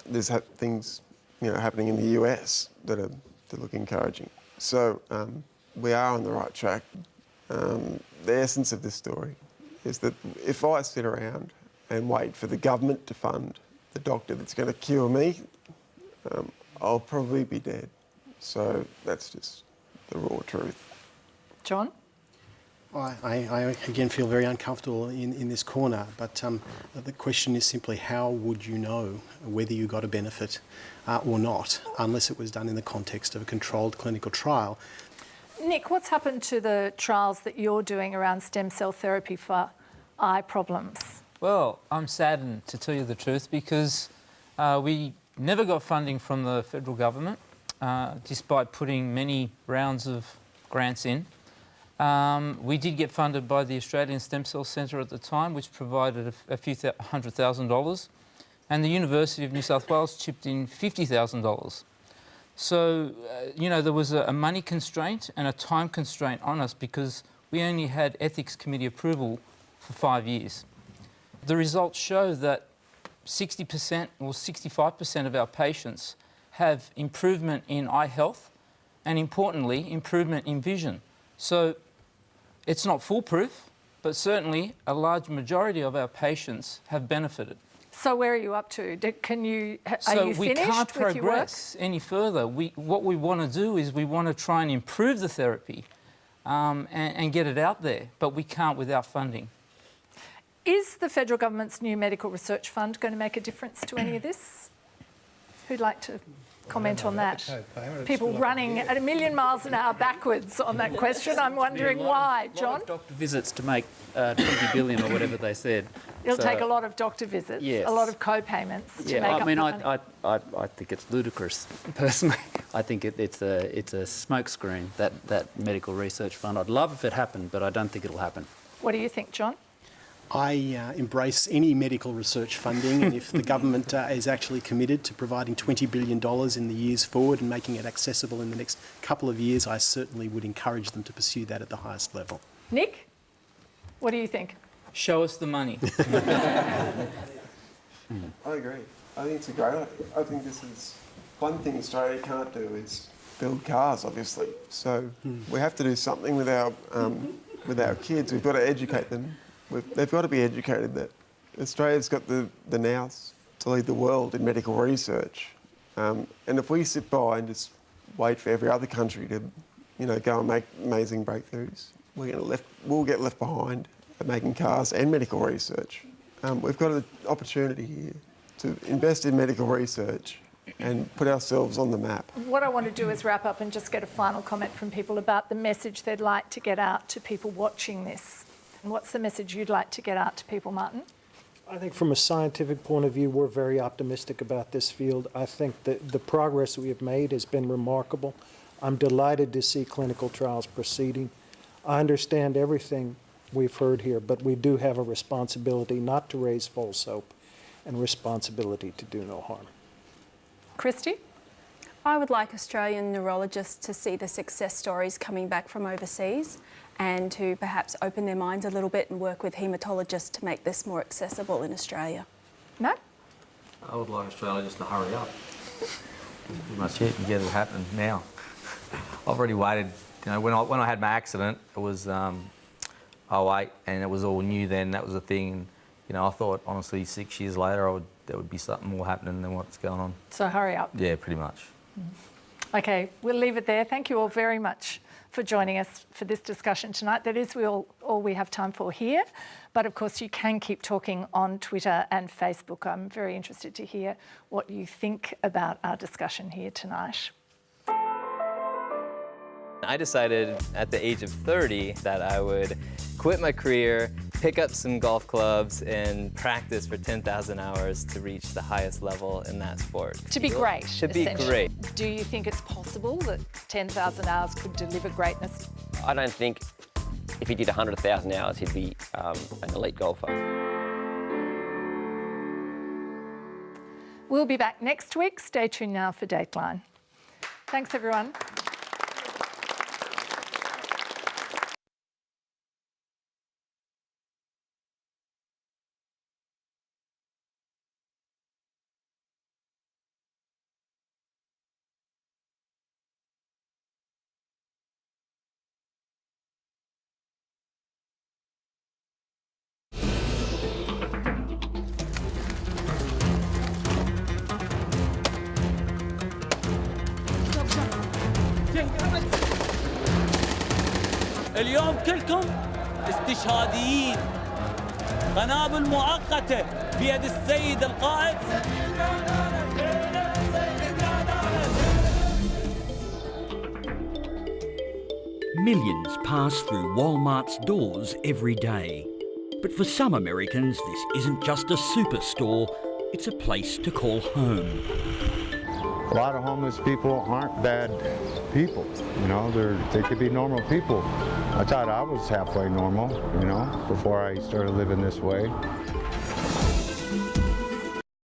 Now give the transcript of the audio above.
there's things, happening in the US that look encouraging. So we are on the right track. The essence of this story is that if I sit around and wait for the government to fund the doctor that's going to cure me, I'll probably be dead. So that's just the raw truth. John? I again feel very uncomfortable in this corner, but the question is simply how would you know whether you got a benefit or not, unless it was done in the context of a controlled clinical trial. Nick, what's happened to the trials that you're doing around stem cell therapy for eye problems? Well, I'm saddened, to tell you the truth, because we never got funding from the federal government, despite putting many rounds of grants in. We did get funded by the Australian Stem Cell Centre at the time, which provided a few $100,000, and the University of New South Wales chipped in $50,000. So, there was a money constraint and a time constraint on us because we only had ethics committee approval for 5 years. The results show that 60% or 65% of our patients have improvement in eye health and, importantly, improvement in vision. So it's not foolproof, but certainly a large majority of our patients have benefited. So where are you up to? Are you finished So we with can't your work? progress any further. What we want to do is we want to try and improve the therapy and get it out there, but we can't without funding. Is the federal government's new medical research fund going to make a difference to any of this? Who'd like to comment on that? People running at 1,000,000 miles an hour backwards on that question. I'm wondering why. John? A lot of doctor visits to make 20 billion or whatever they said. It'll take a lot of doctor visits, yes. a lot of co-payments to make up I mean, the money. I think it's ludicrous, personally. I think it's a smokescreen, that medical research fund. I'd love if it happened, but I don't think it'll happen. What do you think, John? I embrace any medical research funding, and if the government is actually committed to providing $20 billion in the years forward and making it accessible in the next couple of years, I certainly would encourage them to pursue that at the highest level. Nick, what do you think? Show us the money. I agree. I think it's a great idea. I think this is one thing Australia can't do is build cars, obviously. So we have to do something with our kids. We've got to educate them. They've got to be educated that Australia's got the nous to lead the world in medical research. And if we sit by and just wait for every other country to, go and make amazing breakthroughs, we'll get left behind at making cars and medical research. We've got an opportunity here to invest in medical research and put ourselves on the map. What I want to do is wrap up and just get a final comment from people about the message they'd like to get out to people watching this. And what's the message you'd like to get out to people, Martin? I think from a scientific point of view, we're very optimistic about this field. I think that the progress we have made has been remarkable. I'm delighted to see clinical trials proceeding. I understand everything we've heard here, but we do have a responsibility not to raise false hope and responsibility to do no harm. Christy? I would like Australian neurologists to see the success stories coming back from overseas and to perhaps open their minds a little bit and work with haematologists to make this more accessible in Australia. Matt? I would like Australia just to hurry up. Pretty much it and get it happening now. I've already waited. When I had my accident, it was 08 and it was all new then. That was the thing. I thought honestly 6 years later there would be something more happening than what's going on. So hurry up. Yeah, pretty much. Okay, we'll leave it there. Thank you all very much for joining us for this discussion tonight. That is all we have time for here. But of course, you can keep talking on Twitter and Facebook. I'm very interested to hear what you think about our discussion here tonight. I decided at the age of 30 that I would quit my career, pick up some golf clubs, and practice for 10,000 hours to reach the highest level in that sport. To be great, To be great. Do you think it's possible that 10,000 hours could deliver greatness? I don't think if he did 100,000 hours, he'd be an elite golfer. We'll be back next week. Stay tuned now for Dateline. Thanks, everyone. اليوم كلكم استشهاديين. قنابل مؤقتة بيد السيد القائد. Millions pass through Walmart's doors every day. But for some Americans, this isn't just a superstore, it's a place to call home. A lot of homeless people aren't bad people, you know, they could be normal people. I thought I was halfway normal, you know, before I started living this way.